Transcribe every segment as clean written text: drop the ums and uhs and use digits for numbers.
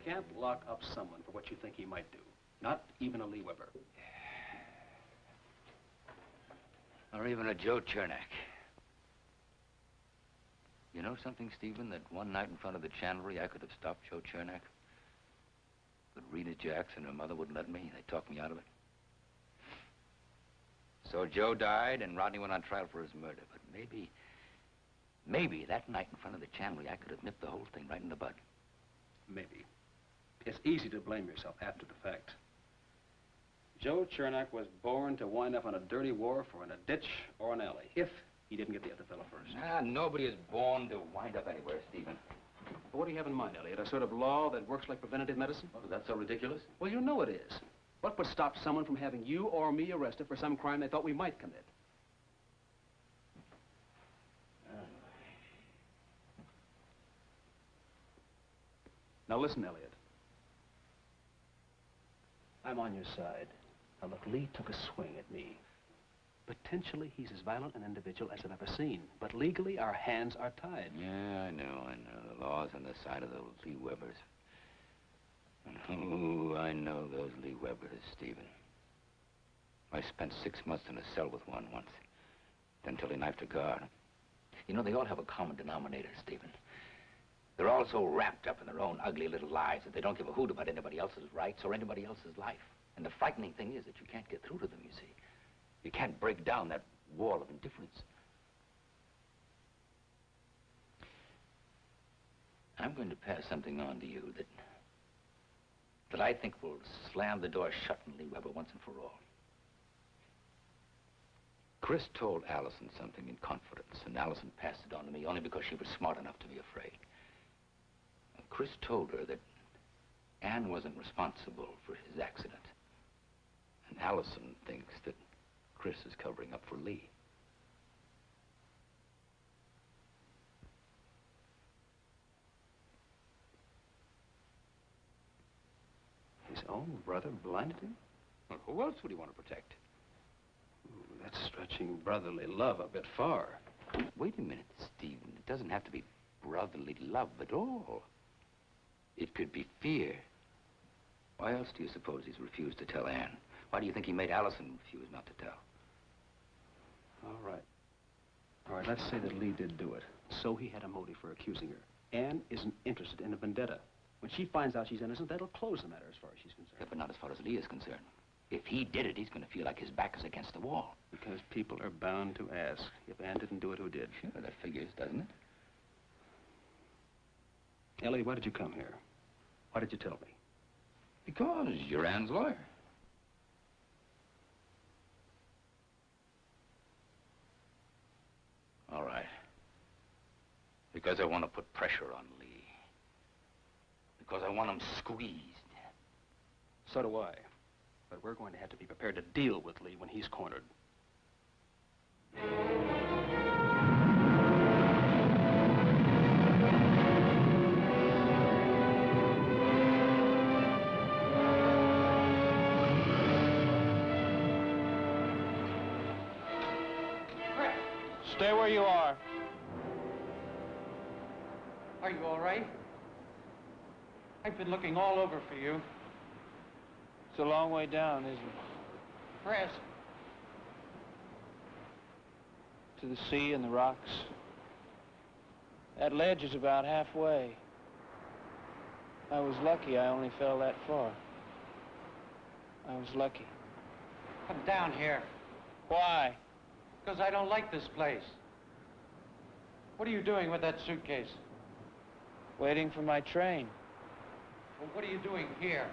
can't lock up someone for what you think he might do. Not even a Lee Weber. Or even a Joe Chernak. You know something, Stephen? That one night in front of the chandlery, I could have stopped Joe Chernak. But Rita Jackson, her mother, wouldn't let me. They talked me out of it. So Joe died, and Rodney went on trial for his murder. But maybe that night in front of the chandlery, I could have nipped the whole thing right in the bud. Maybe. It's easy to blame yourself after the fact. Joe Chernak was born to wind up on a dirty wharf or in a ditch or an alley, if he didn't get the other fellow first. Nobody is born to wind up anywhere, Stephen. What do you have in mind, Elliot? A sort of law that works like preventative medicine? Oh, is that so ridiculous? Well, you know it is. What would stop someone from having you or me arrested for some crime they thought we might commit? Now listen, Elliot. I'm on your side. Now look, Lee took a swing at me. Potentially, he's as violent an individual as I've ever seen. But legally, our hands are tied. Yeah, I know. The law's on the side of those Lee Webers. Oh, I know those Lee Webers, Stephen. I spent 6 months in a cell with one once. Then till he knifed a guard. You know, they all have a common denominator, Stephen. They're all so wrapped up in their own ugly little lives that they don't give a hoot about anybody else's rights or anybody else's life. And the frightening thing is that you can't get through to them, you see. You can't break down that wall of indifference. I'm going to pass something on to you that I think will slam the door shut on Lee Weber once and for all. Chris told Allison something in confidence, and Allison passed it on to me only because she was smart enough to be afraid. Chris told her that Ann wasn't responsible for his accident. And Allison thinks that Chris is covering up for Lee. His own brother blinded him? Well, who else would he want to protect? Ooh, that's stretching brotherly love a bit far. Wait a minute, Stephen. It doesn't have to be brotherly love at all. It could be fear. Why else do you suppose he's refused to tell Ann? Why do you think he made Allison refuse not to tell? All right, let's say that Lee did do it. So he had a motive for accusing her. Ann isn't interested in a vendetta. When she finds out she's innocent, that'll close the matter as far as she's concerned. Yeah, but not as far as Lee is concerned. If he did it, he's going to feel like his back is against the wall. Because people are bound to ask. If Ann didn't do it, who did? Sure, that figures, doesn't it? Elliot, why did you come here? Why did you tell me? Because you're Ann's lawyer. All right. Because I want to put pressure on Lee. Because I want him squeezed. So do I. But we're going to have to be prepared to deal with Lee when he's cornered. Stay where you are. Are you all right? I've been looking all over for you. It's a long way down, isn't it? Where is it? To the sea and the rocks. That ledge is about halfway. I was lucky I only fell that far. I was lucky. Come down here. Why? Because I don't like this place. What are you doing with that suitcase? Waiting for my train. Well, what are you doing here?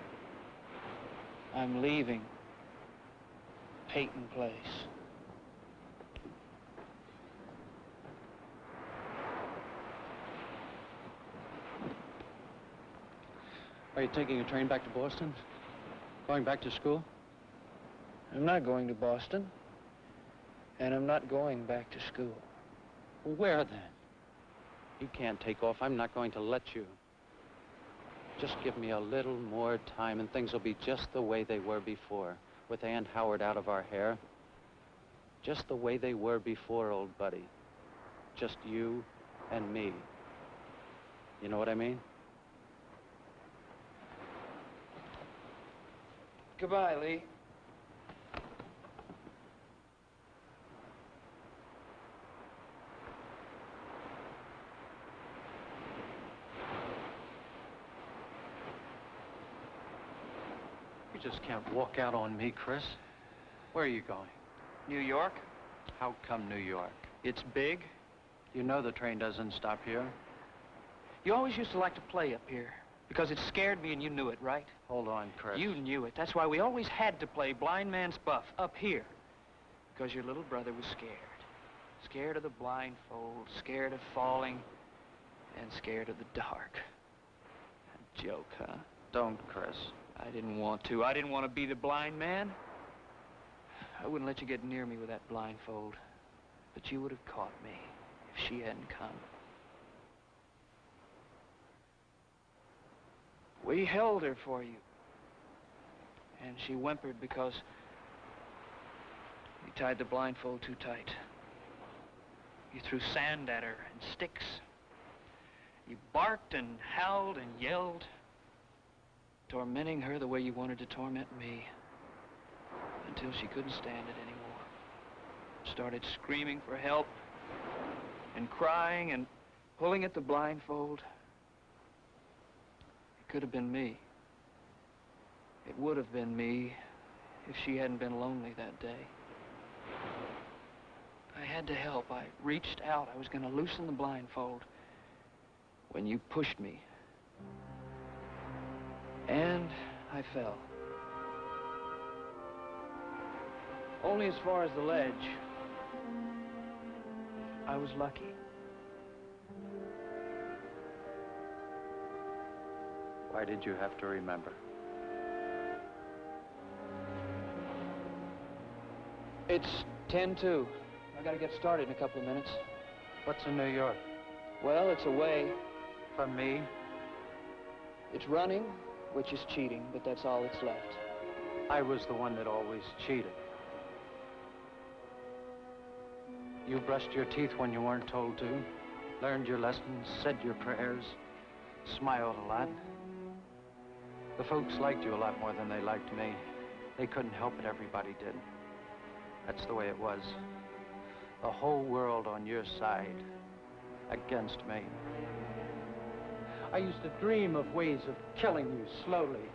I'm leaving. Peyton Place. Are you taking a train back to Boston? Going back to school? I'm not going to Boston. And I'm not going back to school. Well, where then? You can't take off. I'm not going to let you. Just give me a little more time and things will be just the way they were before. With Ann Howard out of our hair. Just the way they were before, old buddy. Just you and me. You know what I mean? Goodbye, Lee. You just can't walk out on me, Chris. Where are you going? New York? How come New York? It's big. You know the train doesn't stop here. You always used to like to play up here because it scared me and you knew it, right? Hold on, Chris. You knew it. That's why we always had to play blind man's buff up here. Because your little brother was scared. Scared of the blindfold, scared of falling, and scared of the dark. A joke, huh? Don't, Chris. I didn't want to. I didn't want to be the blind man. I wouldn't let you get near me with that blindfold. But you would have caught me if she hadn't come. We held her for you. And she whimpered because you tied the blindfold too tight. You threw sand at her and sticks. You barked and howled and yelled, tormenting her the way you wanted to torment me, until she couldn't stand it anymore. Started screaming for help and crying and pulling at the blindfold. It could have been me. It would have been me if she hadn't been lonely that day. I had to help. I reached out. I was going to loosen the blindfold when you pushed me. And I fell. Only as far as the ledge. I was lucky. Why did you have to remember? It's 10-2. I gotta get started in a couple of minutes. What's in New York? Well, it's away. From me? It's running, which is cheating, but that's all that's left. I was the one that always cheated. You brushed your teeth when you weren't told to, learned your lessons, said your prayers, smiled a lot. The folks liked you a lot more than they liked me. They couldn't help it, everybody did. That's the way it was. The whole world on your side, against me. I used to dream of ways of killing you slowly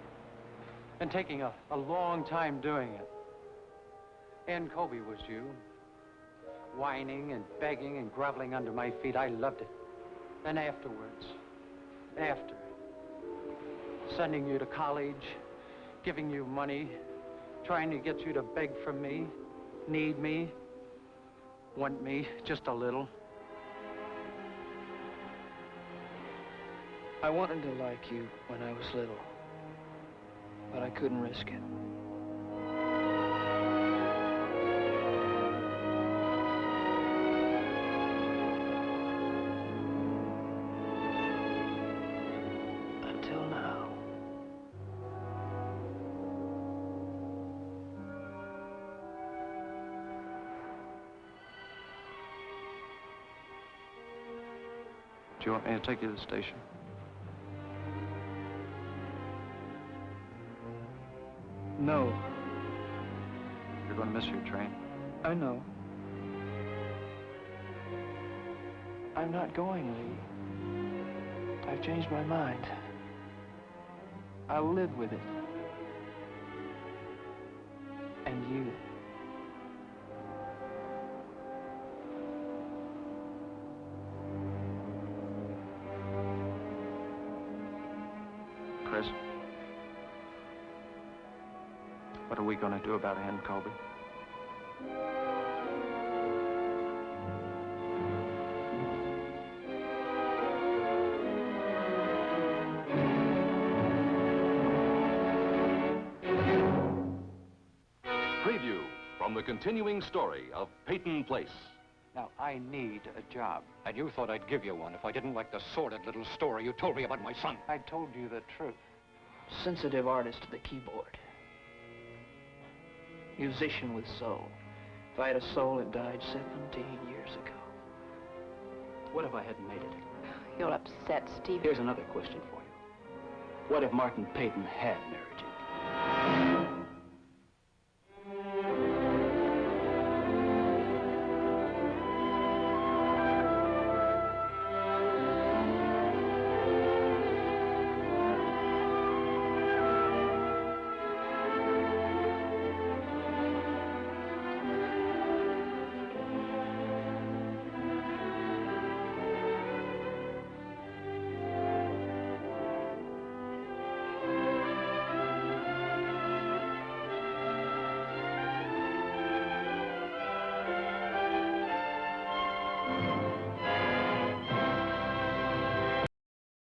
and taking a long time doing it. And Colby was you, whining and begging and groveling under my feet. I loved it. And afterwards, sending you to college, giving you money, trying to get you to beg from me, need me, want me just a little. I wanted to like you when I was little, but I couldn't risk it. Until now. Do you want me to take you to the station? No. You're going to miss your train. I know. I'm not going, Lee. I've changed my mind. I'll live with it. And you. Chris, what are we going to do about Ann Colby? Preview from the continuing story of Peyton Place. Now, I need a job. And you thought I'd give you one if I didn't like the sordid little story you told me about my son. I told you the truth. Sensitive artist to the keyboard. Musician with soul. If I had a soul, it died 17 years ago. What if I hadn't made it? You're upset, Steve. Here's another question for you. What if Martin Peyton had married you?